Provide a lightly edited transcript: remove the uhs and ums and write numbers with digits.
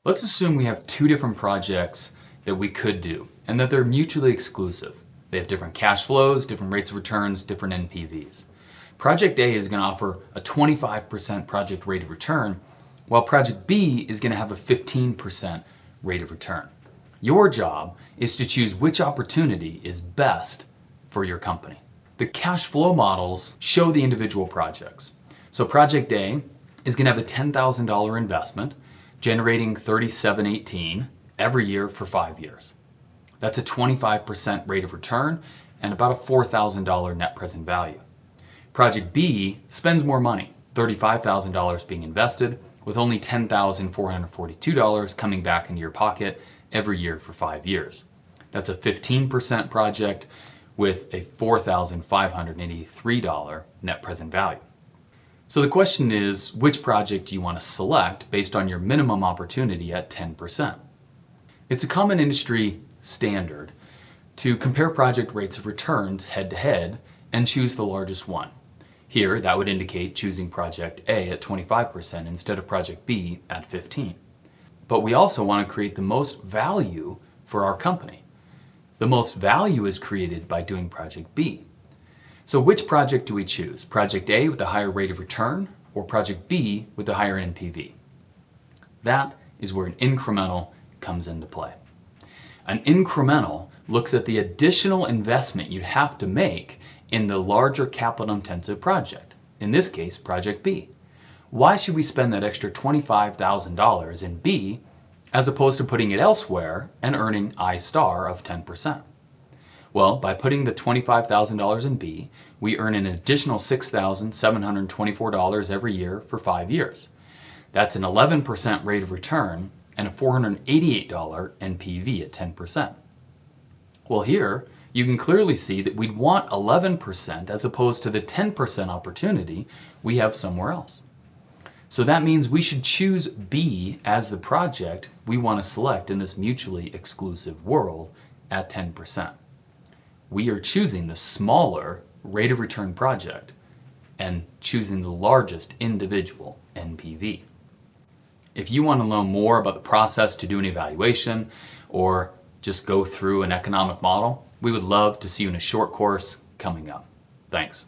Let's assume we have two different projects that we could do and that they're mutually exclusive. They have different cash flows, different rates of returns, different NPVs. Project A is going to offer a 25% project rate of return, while Project B is going to have a 15% rate of return. Your job is to choose which opportunity is best for your company. The cash flow models show the individual projects. So Project A is going to have a $10,000 investment, generating $37.18 every year for 5 years. That's a 25% rate of return and about a $4,000 net present value. Project B spends more money, $35,000 being invested, with only $10,442 coming back into your pocket every year for 5 years. That's a 15% project with a $4,583 net present value. So the question is, which project do you want to select based on your minimum opportunity at 10%? It's a common industry standard to compare project rates of returns head to head and choose the largest one. Here, that would indicate choosing Project A at 25% instead of Project B at 15%. But we also want to create the most value for our company. The most value is created by doing Project B. So which project do we choose? Project A with a higher rate of return or Project B with a higher NPV? That is where an incremental comes into play. An incremental looks at the additional investment you'd have to make in the larger capital-intensive project, in this case, Project B. Why should we spend that extra $25,000 in B as opposed to putting it elsewhere and earning I star of 10%? Well, by putting the $25,000 in B, we earn an additional $6,724 every year for 5 years. That's an 11% rate of return and a $488 NPV at 10%. Well, here you can clearly see that we'd want 11% as opposed to the 10% opportunity we have somewhere else. So that means we should choose B as the project we want to select in this mutually exclusive world at 10%. We are choosing the smaller rate of return project and choosing the largest individual NPV. If you want to learn more about the process to do an evaluation or just go through an economic model, we would love to see you in a short course coming up. Thanks.